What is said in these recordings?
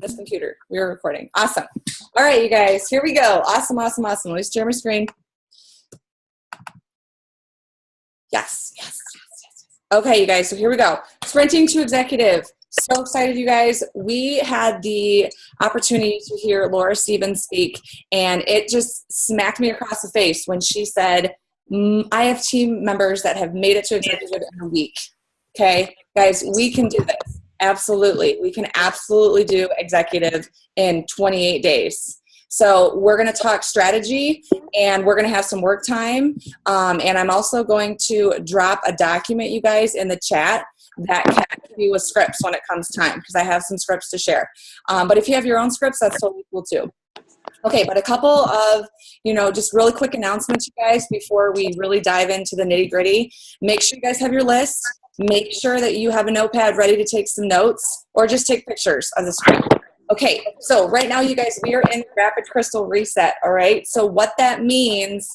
this computer. We are recording. Awesome. All right, you guys, here we go. Awesome, awesome, awesome. Let me share my screen. Yes, yes, yes, yes. Okay, you guys, so here we go. Sprinting to executive. So excited, you guys. We had the opportunity to hear Laura Stevens speak, and it just smacked me across the face when she said, I have team members that have made it to executive in a week. Okay, guys, we can do this. Absolutely. We can absolutely do executive in 28 days. So we're going to talk strategy, and we're going to have some work time. And I'm also going to drop a document, you guys, in the chat that can help you with scripts when it comes time, because I have some scripts to share. But if you have your own scripts, that's totally cool too. Okay, but a couple of, just really quick announcements, you guys, before we really dive into the nitty gritty. Make sure you guys have your list. Make sure that you have a notepad ready to take some notes, or just take pictures of the screen. Okay, so right now, you guys, we are in Rapid Crystal Reset, all right? So what that means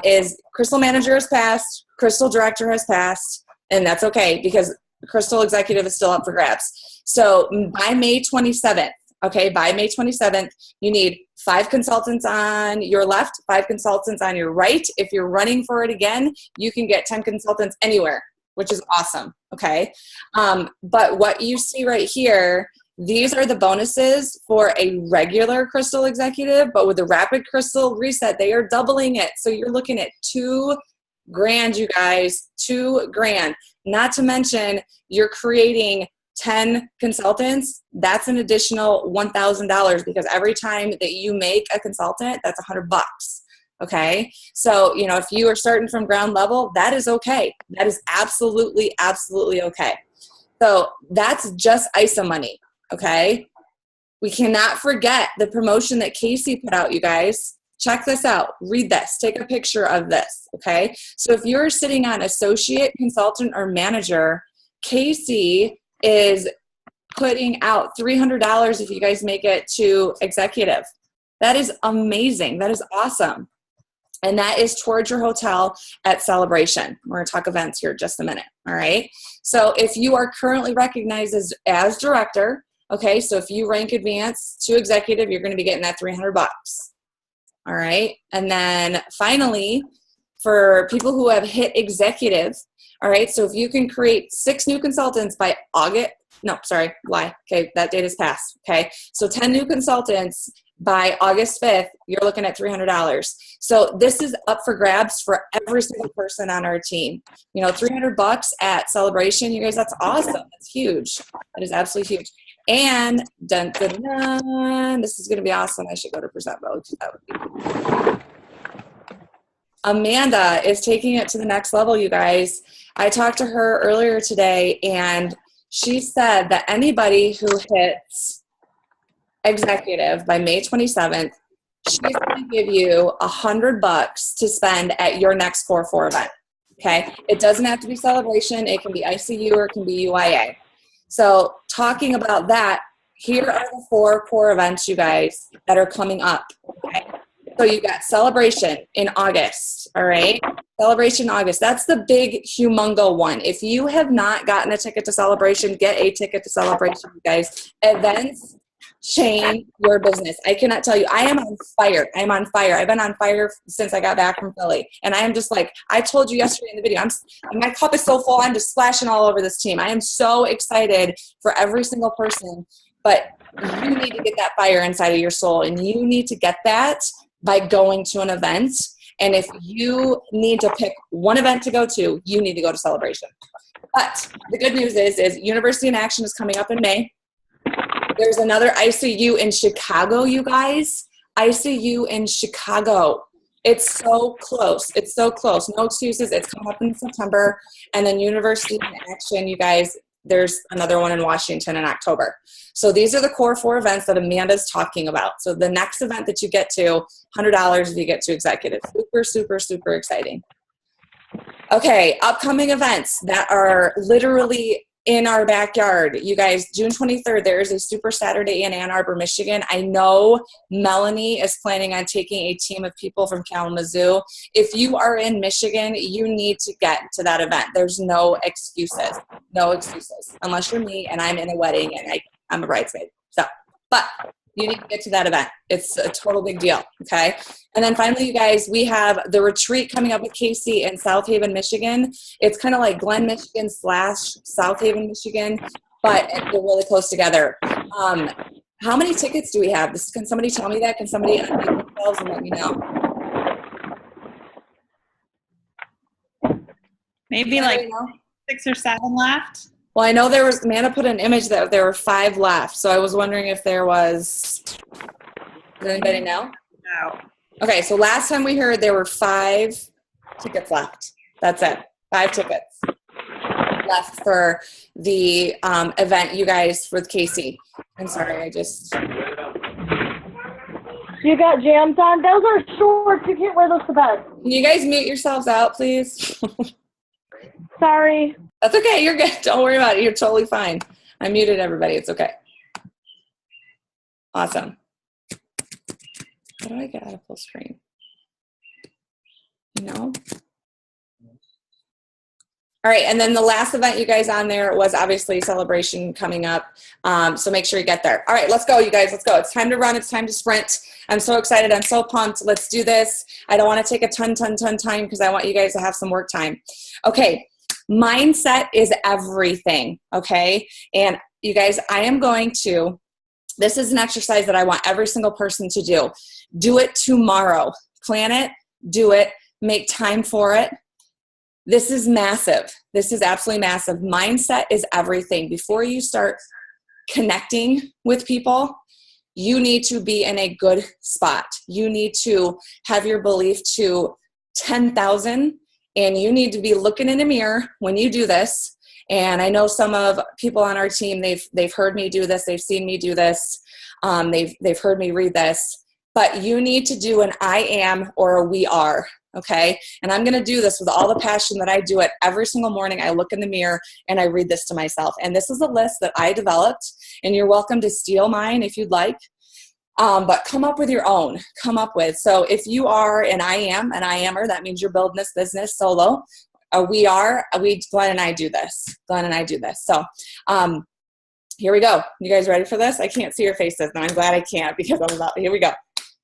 is Crystal Manager has passed, Crystal Director has passed, and that's okay, because Crystal Executive is still up for grabs. So by May 27th, okay, by May 27th, you need 5 consultants on your left, 5 consultants on your right. If you're running for it again, you can get 10 consultants anywhere, which is awesome, okay? But what you see right here, these are the bonuses for a regular Crystal Executive, but with the Rapid Crystal Reset, they are doubling it. So you're looking at $2,000, you guys, $2,000. Not to mention, you're creating 10 consultants. That's an additional $1,000, because every time that you make a consultant, that's $100. Okay, so if you are starting from ground level, that is okay. That is absolutely, absolutely okay. So that's just ISA money. Okay, we cannot forget the promotion that Casey put out, you guys. Check this out. Read this. Take a picture of this. Okay, so if you're sitting on associate, consultant, or manager, Casey is putting out $300 if you guys make it to executive. That is amazing. That is awesome. And that is towards your hotel at Celebration. We're going to talk events here in just a minute. All right. So if you are currently recognized as director, okay, so if you rank advanced to executive, you're going to be getting that $300. All right. And then finally, for people who have hit executive, all right, so if you can create 6 new consultants by August, okay, that date has passed, okay? So 10 new consultants by August 5th, you're looking at $300. So this is up for grabs for every single person on our team. $300 at Celebration, you guys, that's awesome. That's huge. That is absolutely huge. And dun, dun, dun, this is going to be awesome. I should go to present mode. That would be Amanda is taking it to the next level, you guys. I talked to her earlier today, and she said that anybody who hits executive by May 27th, she's going to give you $100 to spend at your next Core 4 event. Okay? It doesn't have to be Celebration. It can be ICU or it can be UIA. So talking about that, here are the 4 core events, you guys, that are coming up. Okay? So you got Celebration in August, all right? Celebration August. That's the big, humongo one. If you have not gotten a ticket to Celebration, get a ticket to Celebration, you guys. Events change your business. I cannot tell you. I am on fire. I'm on fire. I've been on fire since I got back from Philly. And I am just like, I told you yesterday in the video, my cup is so full, I'm just splashing all over this team. I am so excited for every single person. But you need to get that fire inside of your soul. And you need to get that by going to an event. And if you need to pick one event to go to, you need to go to Celebration. But the good news is University in Action is coming up in May. There's another ICU in Chicago, you guys. ICU in Chicago. It's so close. It's so close. No excuses. It's coming up in September. And then University in Action, you guys, there's another one in Washington in October. So these are the Core 4 events that Amanda's talking about. So the next event that you get to, $100 if you get to executive. Super, super, super exciting. Okay, upcoming events that are literally in our backyard. You guys, June 23rd, there is a Super Saturday in Ann Arbor, Michigan. I know Melanie is planning on taking a team of people from Kalamazoo. If you are in Michigan, you need to get to that event. There's no excuses. No excuses. Unless you're me and I'm in a wedding and I'm a bridesmaid. So but you need to get to that event. It's a total big deal, okay? And then finally, you guys, we have the retreat coming up with Casey in South Haven, Michigan. It's kind of like Glen, Michigan / South Haven, Michigan, but they're really close together. How many tickets do we have? Can somebody tell me that? Can somebody unmute themselves and let me know? Maybe like 6 or 7 left. Well, I know there was, Amanda put an image that there were 5 left, so I was wondering if there was, does anybody know? No. Okay, so last time we heard there were 5 tickets left. That's it. 5 tickets left for the event, you guys, with Casey. I'm sorry, I just... You got jams on? Those are shorts. You can't wear those to bed. Can you guys mute yourselves out, please? Sorry. That's okay. You're good. Don't worry about it. You're totally fine. I muted everybody. It's okay. Awesome. How do I get out of full screen? No? All right, and then the last event, you guys, on there was obviously Celebration coming up, so make sure you get there. All right, let's go, you guys. Let's go. It's time to run. It's time to sprint. I'm so excited. I'm so pumped. Let's do this. I don't want to take a ton time because I want you guys to have some work time. Okay, mindset is everything, okay? And you guys, I am going to, this is an exercise that I want every single person to do. Do it tomorrow. Plan it. Do it. Make time for it. This is massive. This is absolutely massive. Mindset is everything. Before you start connecting with people, you need to be in a good spot. You need to have your belief to 10,000, and you need to be looking in a mirror when you do this. And I know some of people on our team, they've heard me do this. They've seen me do this. They've heard me read this. But you need to do an I am or a we are. Okay, and I'm going to do this with all the passion that I do it every single morning. I look in the mirror and I read this to myself. And this is a list that I developed, and you're welcome to steal mine if you'd like. But come up with your own. Come up with. So if you are an I am, an I ammer, that means you're building this business solo. Glenn and I do this. Glenn and I do this. So here we go. You guys ready for this? I can't see your faces, and I'm glad I can't because I'm about, here we go.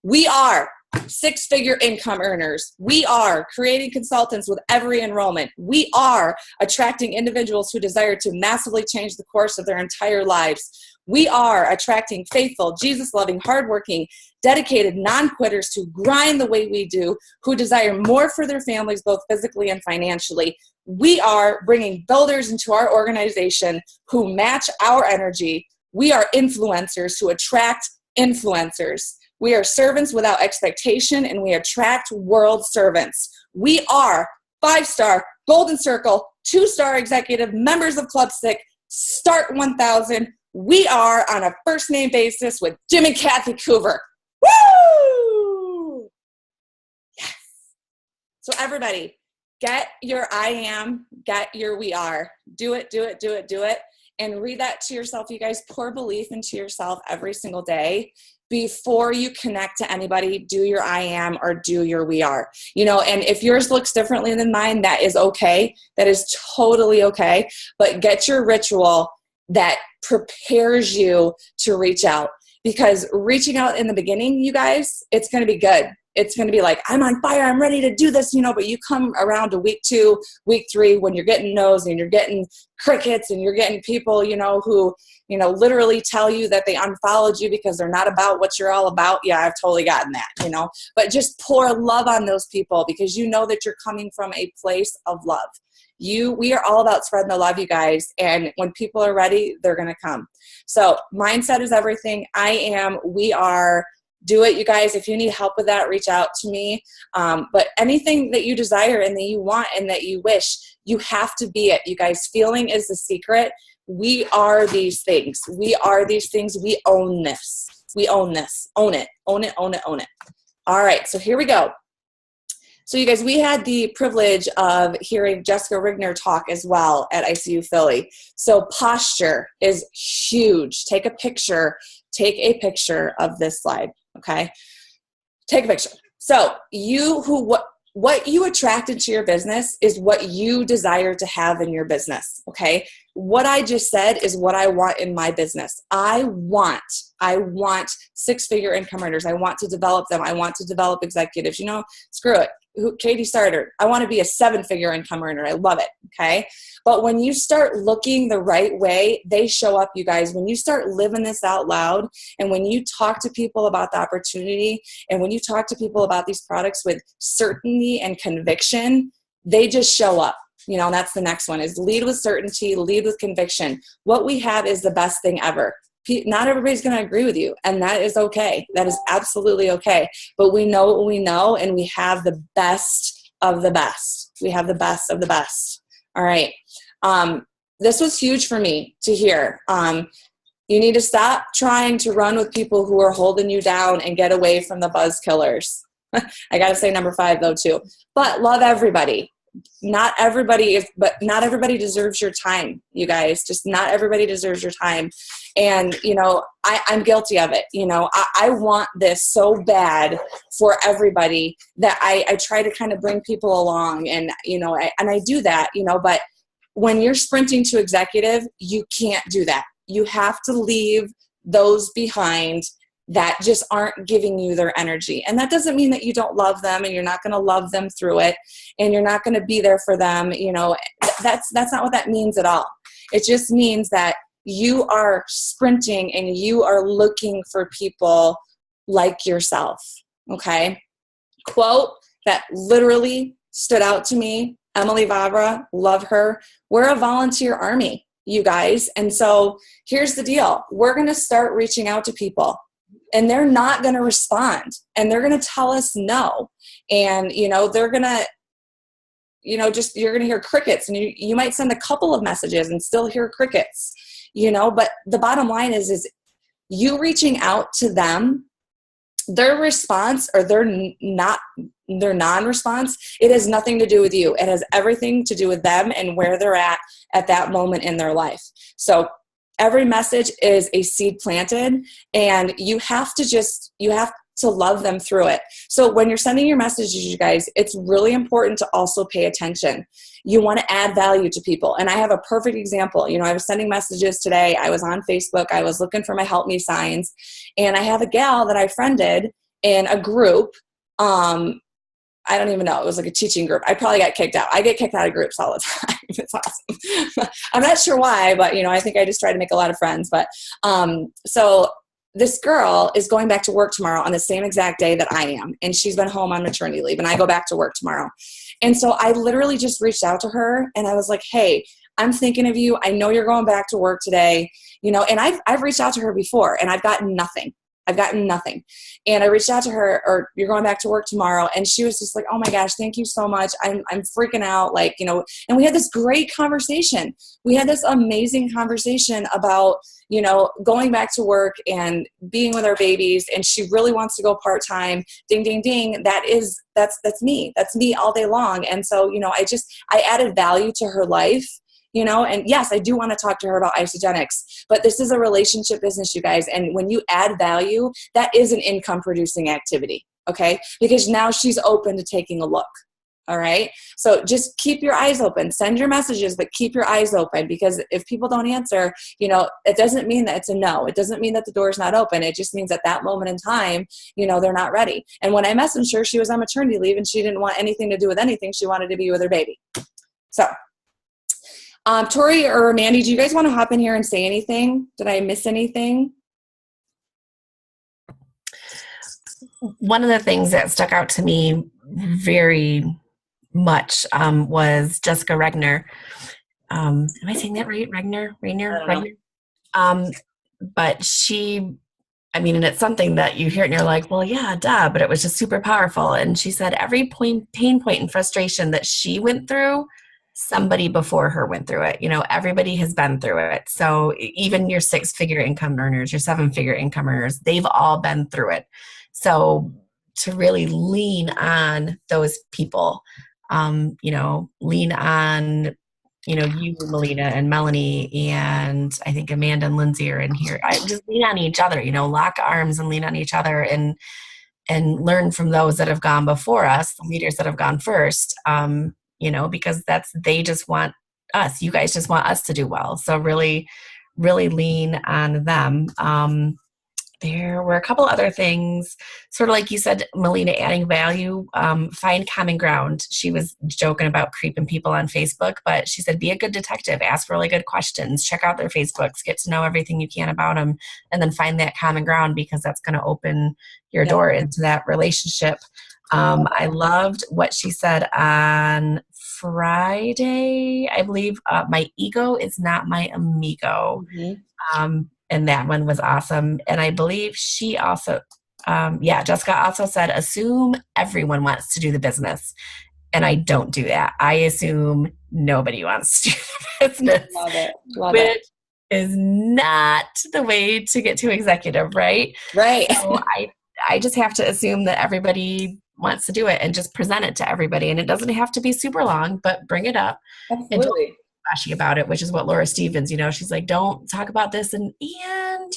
We are 6-figure income earners. We are creating consultants with every enrollment. We are attracting individuals who desire to massively change the course of their entire lives. We are attracting faithful, Jesus-loving, hardworking, dedicated non-quitters who grind the way we do, who desire more for their families, both physically and financially. We are bringing builders into our organization who match our energy. We are influencers who attract influencers. We are servants without expectation, and we attract world servants. We are 5-star, Golden Circle, 2-star executive, members of Club Sick, Start 1000. We are on a first name basis with Jim and Kathy Coover. Woo! Yes. So everybody, get your I am, get your we are. Do it, do it, do it, do it. And read that to yourself. You guys, pour belief into yourself every single day. Before you connect to anybody, do your I am or do your we are. You know, and if yours looks differently than mine, that is okay. That is totally okay. But get your ritual that prepares you to reach out. Because reaching out in the beginning, you guys, it's going to be good. It's going to be like, I'm on fire, I'm ready to do this, you know, but you come around to week 2, week 3, when you're getting no's and you're getting crickets and you're getting people, you know, who, you know, literally tell you that they unfollowed you because they're not about what you're all about. Yeah, I've totally gotten that, you know, but just pour love on those people because you know that you're coming from a place of love. We are all about spreading the love, you guys. And when people are ready, they're going to come. So mindset is everything. I am, we are. Do it, you guys. If you need help with that, reach out to me. But anything that you desire and that you want and that you wish, you have to be it. You guys, feeling is the secret. We are these things. We are these things. We own this. We own this. Own it. Own it. Own it. Own it. All right. So here we go. So you guys, we had the privilege of hearing Jessica Rigner talk as well at ICU Philly. So posture is huge. Take a picture of this slide. Okay. Take a picture. So what you attract into your business is what you desire to have in your business, okay? What I just said is what I want in my business. I want 6-figure income earners. I want to develop them. I want to develop executives. You know, screw it. Katie Starter. I want to be a 7-figure income earner. I love it, okay? But when you start looking the right way, they show up, you guys. When you start living this out loud, and when you talk to people about the opportunity, and when you talk to people about these products with certainty and conviction, they just show up. You know, and that's the next one, is lead with certainty, lead with conviction. What we have is the best thing ever. Not everybody's going to agree with you, and that is okay. That is absolutely okay. But we know what we know, and we have the best of the best. We have the best of the best. All right. This was huge for me to hear. You need to stop trying to run with people who are holding you down and get away from the buzz killers. I got to say number 5 though too. But love everybody. Not everybody deserves your time, you guys. Just not everybody deserves your time. And, you know, I'm guilty of it. You know, I want this so bad for everybody that I try to kind of bring people along, and, you know, I do that, you know, but when you're sprinting to executive, you can't do that. You have to leave those behind that just aren't giving you their energy. And that doesn't mean that you don't love them, and you're not going to love them through it, and you're not going to be there for them. You know, that's not what that means at all. It just means that you are sprinting and you are looking for people like yourself. Okay. Quote that literally stood out to me. Emily Vavra, love her. We're a volunteer army, you guys. And so here's the deal. We're going to start reaching out to people, and they're not going to respond, and they're going to tell us no. And, you know, they're going to, you know, just, you're going to hear crickets, and you might send a couple of messages and still hear crickets, you know, but the bottom line is you reaching out to them, their response or their non-response, it has nothing to do with you. It has everything to do with them and where they're at that moment in their life. So every message is a seed planted, and you have to love them through it. So when you're sending your messages, you guys, it's really important to also pay attention. You want to add value to people. And I have a perfect example. You know, I was sending messages today. I was on Facebook. I was looking for my help me signs. And I have a gal that I friended in a group. I don't even know. It was like a teaching group. I probably got kicked out. I get kicked out of groups all the time. It's awesome. I'm not sure why, but, you know, I think I just try to make a lot of friends. But so this girl is going back to work tomorrow on the same exact day that I am. And she's been home on maternity leave, and I go back to work tomorrow. And so I literally just reached out to her, and I was like, hey, I'm thinking of you. I know you're going back to work today, you know, and I've reached out to her before, and I've gotten nothing. And I reached out to her, or you're going back to work tomorrow. And she was just like, oh my gosh, thank you so much. I'm freaking out. Like, you know, and we had this great conversation. We had this amazing conversation about, you know, going back to work and being with our babies. And she really wants to go part-time. Ding, ding, ding. That's me. That's me all day long. And so, you know, I added value to her life. You know, and yes, I do want to talk to her about Isogenics, but this is a relationship business, you guys. And when you add value, that is an income producing activity. Okay. Because now she's open to taking a look. All right. So just keep your eyes open, send your messages, but keep your eyes open, because if people don't answer, you know, it doesn't mean that it's a no. It doesn't mean that the door is not open. It just means at that moment in time, you know, they're not ready. And when I messaged her, she was on maternity leave and she didn't want anything to do with anything. She wanted to be with her baby. So Tori or Mandy, do you guys want to hop in here and say anything? Did I miss anything? One of the things that stuck out to me very much was Jessica Regner. Am I saying that right? Regner? But she, I mean, and it's something that you hear it and you're like, well, yeah, duh, but it was just super powerful. And she said every pain point and frustration that she went through, somebody before her went through it. You know, everybody has been through it. So even your 6-figure income earners, your 7-figure income earners, they've all been through it. So to really lean on those people, you know, lean on, you know, you, Malena, and Melanie, and I think Amanda and Lindsay are in here. I just lean on each other, you know, lock arms and lean on each other. And and learn from those that have gone before us, the leaders that have gone first, because they just want us. You guys just want us to do well. So really, really lean on them. There were a couple other things, sort of like you said, Malena, adding value, find common ground. She was joking about creeping people on Facebook, but she said, be a good detective, ask really good questions, check out their Facebooks, get to know everything you can about them, and then find that common ground, because that's going to open your door into that relationship. I loved what she said on Friday, I believe, my ego is not my amigo. Mm-hmm. And that one was awesome. And I believe she also, Jessica also said, assume everyone wants to do the business. And I don't do that. I assume nobody wants to do the business. Love it. Is not the way to get to executive, right? Right. So I just have to assume that everybody wants to do it and just present it to everybody. And it doesn't have to be super long, but bring it up. Absolutely. Flashy about it, which is what Laura Stevens, she's like, don't talk about this and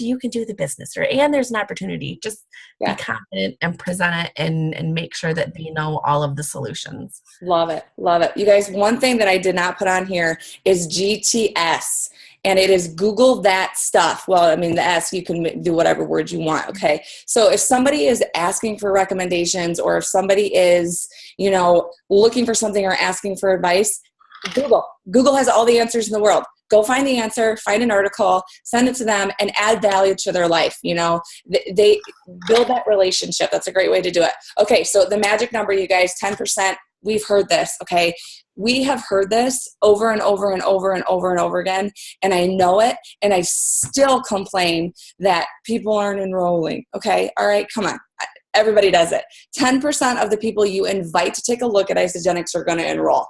you can do the business, and there's an opportunity. Just be confident and present it and make sure that they know all of the solutions. Love it. You guys, one thing that I did not put on here is GTS, and it is Google that stuff. Well, I mean, the S, you can do whatever word you want. Okay. So if somebody is asking for recommendations, or if somebody is, looking for something or asking for advice, Google has all the answers in the world. Go find the answer, find an article, send it to them, and add value to their life. They build that relationship. That's a great way to do it. Okay, so the magic number, you guys, 10%. We've heard this, okay? We have heard this over and over and over and over and over again, and I know it, and I still complain that people aren't enrolling, okay? All right, come on. Everybody does it. 10% of the people you invite to take a look at Isagenix are going to enroll.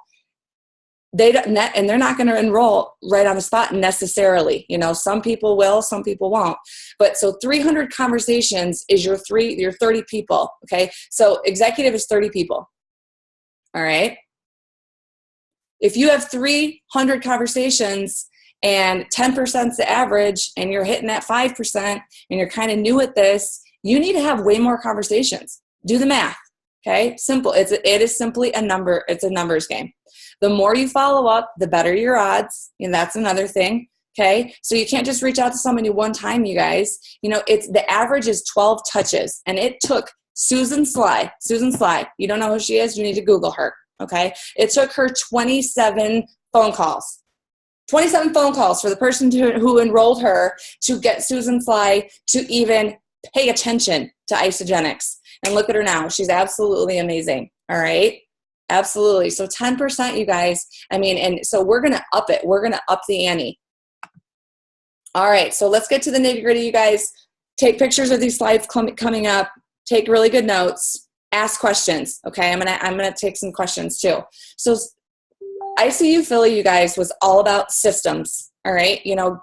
And they're not going to enroll right on the spot necessarily. Some people will, some people won't. But so 300 conversations is your 30 people. Okay. So executive is 30 people. All right. If you have 300 conversations and 10% is the average, and you're hitting that 5% and you're kind of new at this, you need to have way more conversations. Do the math. Okay. Simple. It is simply a number. It's a numbers game. The more you follow up, the better your odds. And that's another thing. Okay. So you can't just reach out to somebody one time, you guys. It's the average is 12 touches. And it took Susan Sly. You don't know who she is? You need to Google her. Okay. It took her 27 phone calls. 27 phone calls for the person who enrolled her to get Susan Sly to even pay attention to Isagenix. And look at her now. She's absolutely amazing. All right. Absolutely. So 10%, you guys. And so we're going to up it. We're going to up the ante. All right. So let's get to the nitty gritty, you guys. Take pictures of these slides coming up. Take really good notes. Ask questions. Okay. I'm going to take some questions too. So ICU Philly, you guys, was all about systems. All right.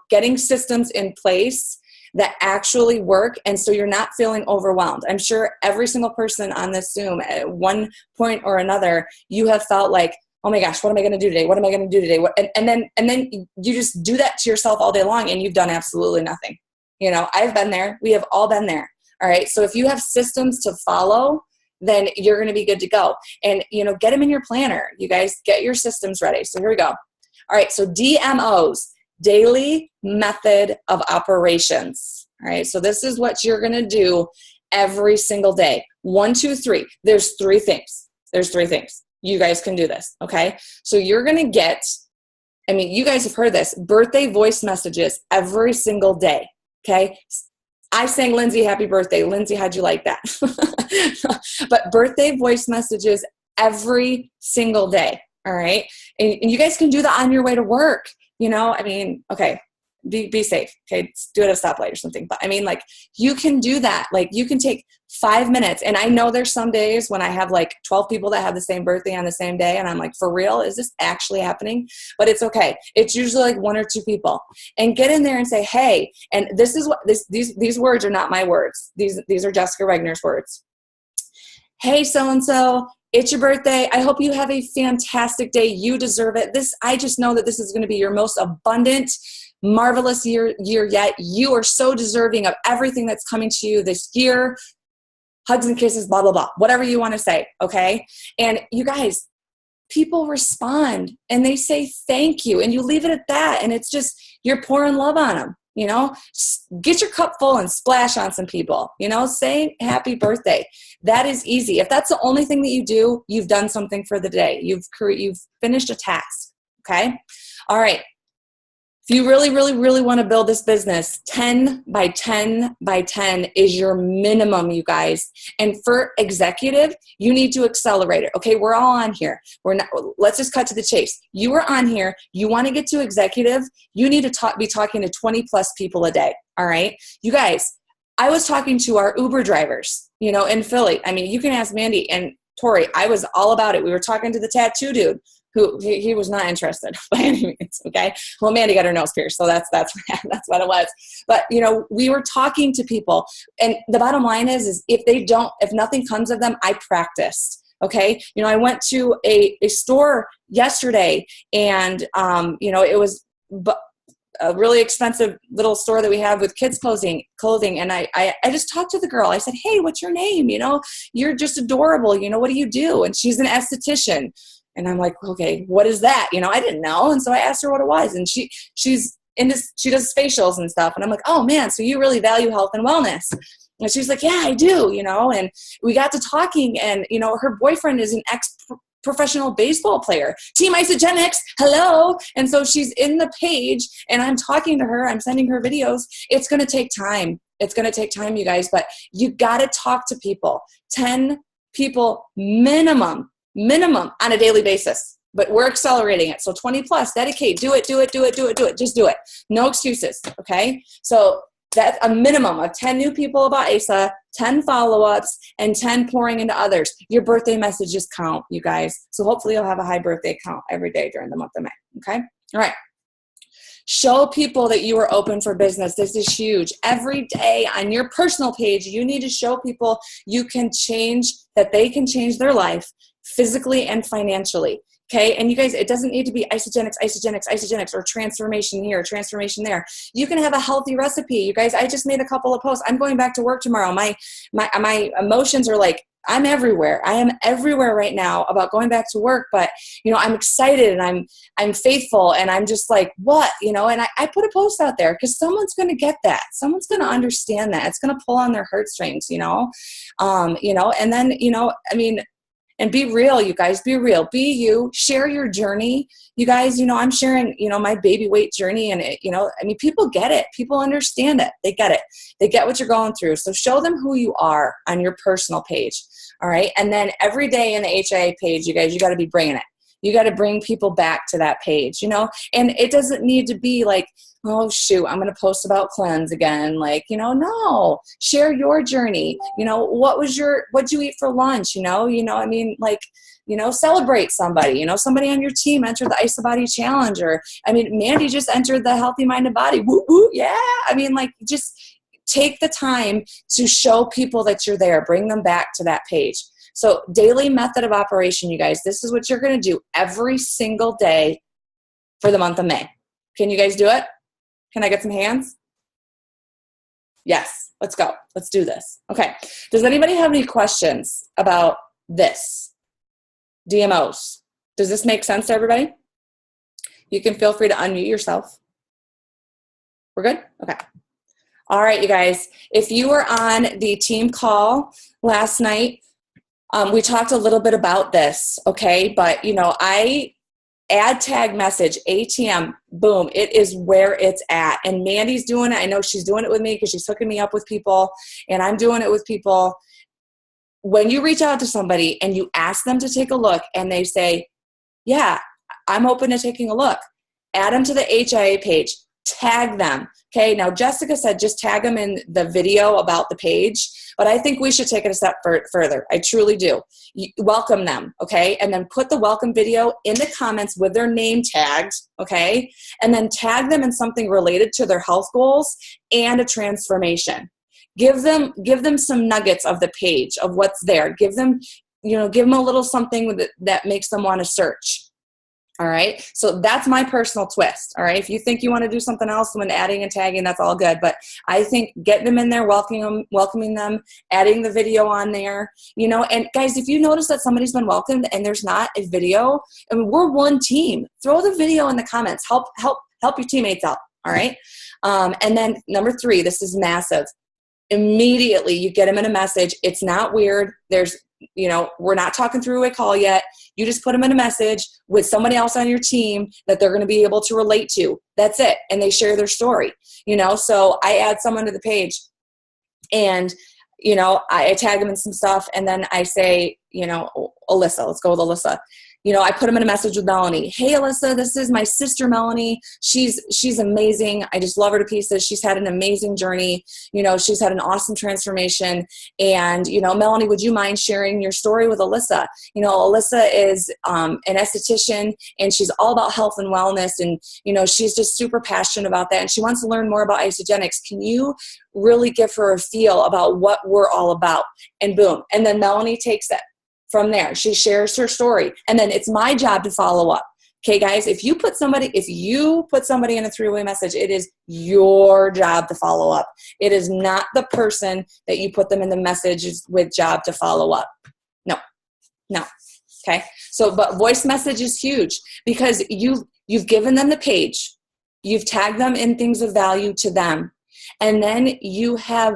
Getting systems in place that actually work, and so you're not feeling overwhelmed. I'm sure every single person on this Zoom at one point or another, you have felt like, oh my gosh, what am I going to do today? What am I going to do today? And then you just do that to yourself all day long, and you've done absolutely nothing. I've been there. We have all been there. All right. So if you have systems to follow, then you're going to be good to go. And, get them in your planner. You guys get your systems ready. So here we go. All right. So DMOs. Daily method of operations. All right. So this is what you're going to do every single day. 1, 2, 3. There's 3 things. You guys can do this. Okay. So you're going to get, you guys have heard this, birthday voice messages every single day. Okay. I sang Lindsay happy birthday. Lindsay, how'd you like that? But birthday voice messages every single day. All right. And you guys can do that on your way to work. Okay, be safe. Okay, do it at a stoplight or something. But you can do that. You can take 5 minutes. And I know there's some days when I have 12 people that have the same birthday on the same day. And I'm like, for real, is this actually happening? But it's okay. It's usually 1 or 2 people. And get in there and say, hey, and this is what these words are not my words. These are Jessica Regner's words. Hey, so-and-so. It's your birthday. I hope you have a fantastic day. You deserve it. I just know that this is going to be your most abundant, marvelous year yet. You are so deserving of everything that's coming to you this year. hugs and kisses, blah, blah, blah, whatever you want to say. Okay. And you guys, people respond and they say thank you, and you leave it at that. And it's just, you're pouring love on them. Just get your cup full and splash on some people, say happy birthday. That is easy. If that's the only thing that you do, you've done something for the day. You've finished a task. Okay. All right. If you really, really, really want to build this business, 10 by 10 by 10 is your minimum, you guys. And for executive, you need to accelerate it. Okay, we're all on here. Let's just cut to the chase. You are on here. You want to get to executive, you need to be talking to 20 plus people a day. All right, you guys, I was talking to our Uber drivers, in Philly. I mean, you can ask Mandy and Tori. I was all about it. We were talking to the tattoo dude, who he was not interested by any means. Okay. Well, Mandy got her nose pierced, so that's what it was. But we were talking to people, and the bottom line is if nothing comes of them, I practiced. Okay. I went to a store yesterday, and it was a really expensive little store that we have with kids clothing. And I just talked to the girl. I said, hey, what's your name? You're just adorable. What do you do? And she's an esthetician. And I'm like, okay, what is that? I didn't know. And so I asked her what it was. And she's in this, she does facials and stuff. And I'm like, oh man, so you really value health and wellness. And she's like, yeah, I do, and we got to talking, and, her boyfriend is an professional baseball player, Team Isogenics. Hello. And so she's in the page, and I'm talking to her. I'm sending her videos. It's going to take time. It's going to take time, you guys, but you got to talk to people, 10 people minimum on a daily basis, but we're accelerating it. So 20 plus, dedicate, do it. Just do it. No excuses. Okay. So that's a minimum of 10 new people about ASA, 10 follow-ups, and 10 pouring into others. Your birthday messages count, you guys. So hopefully you'll have a high birthday count every day during the month of May. Okay. All right. Show people that you are open for business. This is huge. Every day on your personal page, you need to show people that they can change their life physically and financially. Okay. And you guys, it doesn't need to be isogenics, or transformation here, transformation there. You can have a healthy recipe. You guys, I just made a couple of posts. I'm going back to work tomorrow. My emotions are like, I'm everywhere. I am everywhere right now about going back to work, but I'm excited, and I'm faithful, and I'm just like, what, and I put a post out there because someone's going to get that. Someone's going to understand that. It's going to pull on their heartstrings, and then, and be real, you guys, be real, be you, share your journey. You guys, I'm sharing, my baby weight journey, and people get it. People understand it. They get it. They get what you're going through. So show them who you are on your personal page. All right. And then every day in the HIA page, you guys, you got to be bringing it. You got to bring people back to that page, and it doesn't need to be like, oh shoot, I'm going to post about cleanse again. Like, no, share your journey. What'd you eat for lunch? Celebrate somebody, somebody on your team entered the IsaBody Challenge, or, Mandy just entered the Healthy Mind and Body. Woo, woo, yeah. Just take the time to show people that you're there, bring them back to that page. So daily method of operation, you guys, this is what you're going to do every single day for the month of May. Can you guys do it? Can I get some hands? Yes, let's go. Let's do this. Okay. Does anybody have any questions about this? DMOs. Does this make sense to everybody? You can feel free to unmute yourself. We're good? Okay. All right, you guys. If you were on the team call last night, we talked a little bit about this, okay? But, I add tag message, ATM, boom, it is where it's at. And Mandy's doing it. I know she's doing it with me because she's hooking me up with people, and I'm doing it with people. When you reach out to somebody and you ask them to take a look and they say, yeah, I'm open to taking a look, add them to the HIA page, tag them. Okay, now Jessica said just tag them in the video about the page, but I think we should take it a step further. I truly do. Welcome them, okay? And then put the welcome video in the comments with their name tagged, okay? And then tag them in something related to their health goals and a transformation. Give them some nuggets of the page of what's there. Give them a little something that makes them want to search. All right. So that's my personal twist. All right. If you think you want to do something else when adding and tagging, that's all good. But I think getting them in there, welcoming them, adding the video on there, and guys, if you notice that somebody's been welcomed and there's not a video, and we're one team, throw the video in the comments, help your teammates out. All right. And then number 3, this is massive. Immediately you get them in a message. It's not weird. We're not talking through a call yet. You just put them in a message with somebody else on your team that they're going to be able to relate to. That's it. And they share their story, so I add someone to the page and, I tag them in some stuff. And then I say, Alyssa, let's go with Alyssa. I put them in a message with Melanie. Hey, Alyssa, this is my sister, Melanie. She's amazing. I just love her to pieces. She's had an amazing journey. She's had an awesome transformation. And, Melanie, would you mind sharing your story with Alyssa? Alyssa is an esthetician, and she's all about health and wellness. And, she's just super passionate about that. And she wants to learn more about Isogenics. Can you really give her a feel about what we're all about? And boom. And then Melanie takes it. From there, she shares her story, and then it's my job to follow up. Okay, guys, if you put somebody in a 3-way message, it is your job to follow up. It is not the person that you put them in the messages with job to follow up. No. Okay. So, but voice message is huge because you've given them the page, you've tagged them in things of value to them, and then you have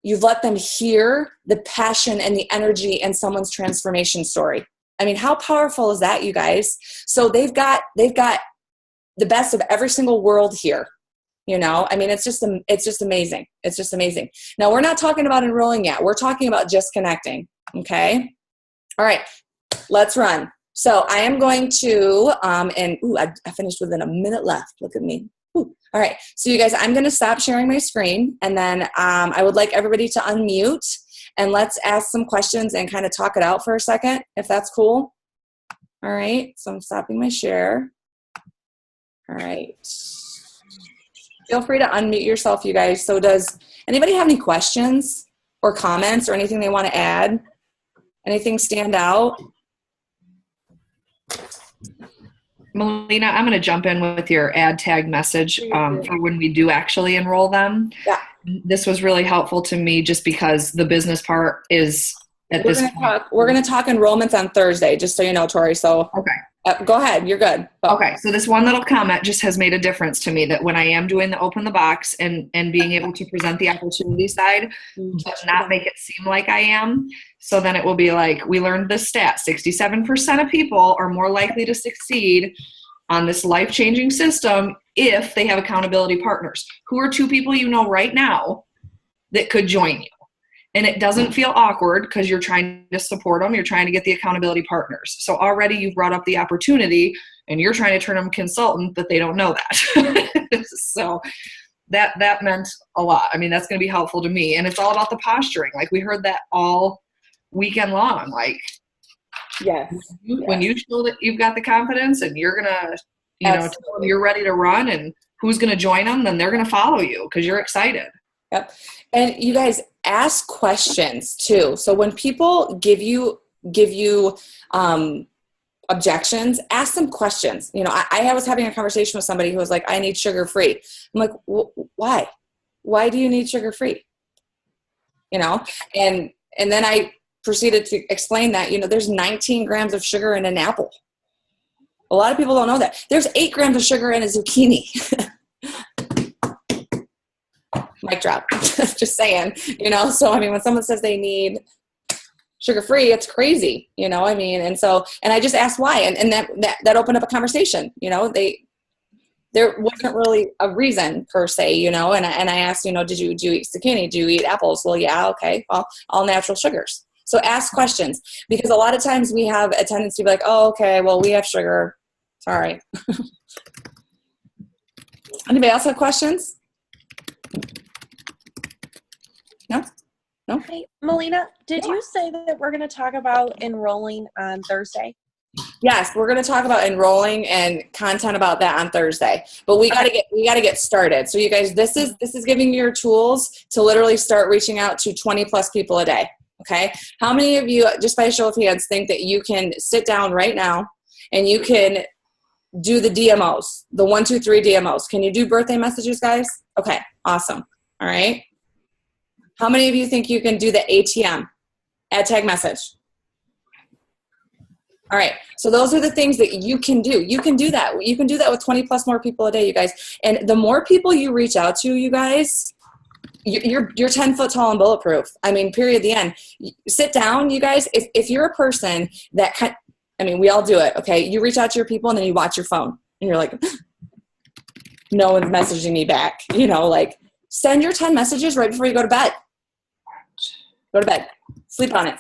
You've let them hear the passion and the energy in someone's transformation story. I mean, how powerful is that, you guys? So they've got the best of every single world here. I mean, it's just amazing. It's just amazing. Now, we're not talking about enrolling yet. We're talking about just connecting. Okay. All right, let's run. So I am going to, I finished within a minute left. Look at me. Ooh. All right. So you guys, I'm going to stop sharing my screen, and then I would like everybody to unmute, and let's ask some questions and kind of talk it out for a second, if that's cool. All right. So I'm stopping my share. All right. Feel free to unmute yourself, you guys. So does anybody have any questions or comments or anything they want to add? Anything stand out? Malena, I'm going to jump in with your ad tag message for when we do actually enroll them. Yeah. This was really helpful to me just because the business part is at this point. We're going to talk enrollments on Thursday, just so you know, Tori. So okay. Go ahead. You're good. Okay. So this one little comment just has made a difference to me, that when I am doing the open the box and being able to present the opportunity side, but not make it seem like I am. So then it will be like, we learned this stat, 67% of people are more likely to succeed on this life-changing system if they have accountability partners. Who are 2 people you know right now that could join you? And it doesn't feel awkward because you're trying to support them. You're trying to get the accountability partners. So already you've brought up the opportunity and you're trying to turn them consultant, but they don't know that. So that meant a lot. I mean, that's going to be helpful to me. And it's all about the posturing. Like we heard that all weekend long. Like, yes. When you show that you've got the confidence and you're going to, tell them you're ready to run and who's going to join them, then they're going to follow you because you're excited. Yep. And you guys ask questions too. So when people give you objections, ask them questions. I was having a conversation with somebody who was like, I need sugar-free. I'm like, why? Why do you need sugar-free? And then I proceeded to explain that, there's 19 grams of sugar in an apple. A lot of people don't know that. There's 8 grams of sugar in a zucchini. Mic drop. Just saying, so, I mean, when someone says they need sugar-free, it's crazy, and I just asked why. And that opened up a conversation, there wasn't really a reason per se, and I asked, do you eat zucchini? Do you eat apples? Well, yeah. Okay. Well, all natural sugars. So ask questions, because a lot of times we have a tendency to be like, oh, okay, well, we have sugar. Sorry. Anybody else have questions? No? Hey, Malena, did you say that we're going to talk about enrolling on Thursday? Yes, we're going to talk about enrolling and content about that on Thursday. But we got to get started. So you guys, this is giving you your tools to literally start reaching out to 20 plus people a day. Okay? How many of you, just by a show of hands, think that you can sit down right now and you can do the DMOs, the 1, 2, 3 DMOs. Can you do birthday messages, guys? Okay, awesome. All right. How many of you think you can do the ATM, add tag message? All right, so those are the things that you can do. You can do that. You can do that with 20 plus more people a day, you guys. And the more people you reach out to, you guys, you're 10 foot tall and bulletproof. I mean, period, the end. Sit down, you guys. If you're a person that we all do it, okay? You reach out to your people and then you watch your phone and you're like, no one's messaging me back. You know, like send your 10 messages right before you go to bed. Go to bed. Sleep on it.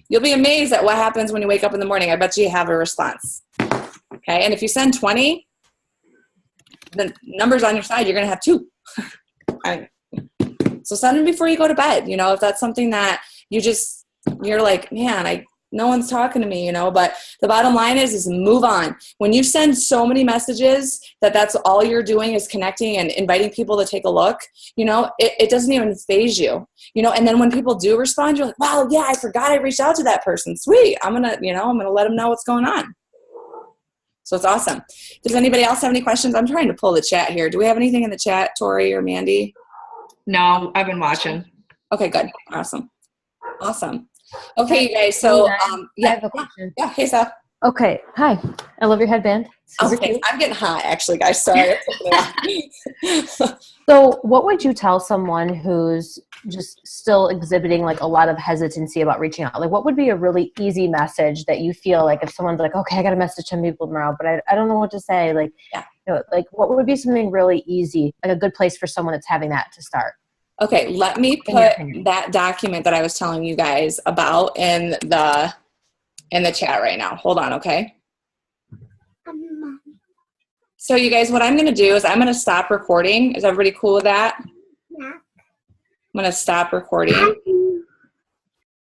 You'll be amazed at what happens when you wake up in the morning. I bet you have a response. Okay, and if you send 20, the numbers on your side, you're going to have 2. So send them before you go to bed. You know, if that's something that you're like, man, no one's talking to me, you know, but the bottom line is move on. When you send so many messages that's all you're doing is connecting and inviting people to take a look, you know, it doesn't even faze you, you know, and then when people do respond, you're like, wow, yeah, I forgot I reached out to that person. Sweet. I'm going to let them know what's going on. So it's awesome. Does anybody else have any questions? I'm trying to pull the chat here. Do we have anything in the chat, Tori or Mandy? No, I've been watching. Okay, good. Awesome. Okay, you guys. So, I have a question. Yeah. Hey, Seth. Okay. Hi. I love your headband. Super Okay. cute. I'm getting hot, actually, guys. Sorry. So, what would you tell someone who's just still exhibiting like a lot of hesitancy about reaching out? Like, what would be a really easy message that you feel like if someone's like, okay, I got to message 10 people tomorrow, but I don't know what to say. Like, yeah. You know, like what would be something really easy, like a good place for someone that's having that to start? Okay, let me put that document that I was telling you guys about in the chat right now. Hold on, okay? So you guys, what I'm going to do is I'm going to stop recording. Is everybody cool with that? Yeah. I'm going to stop recording.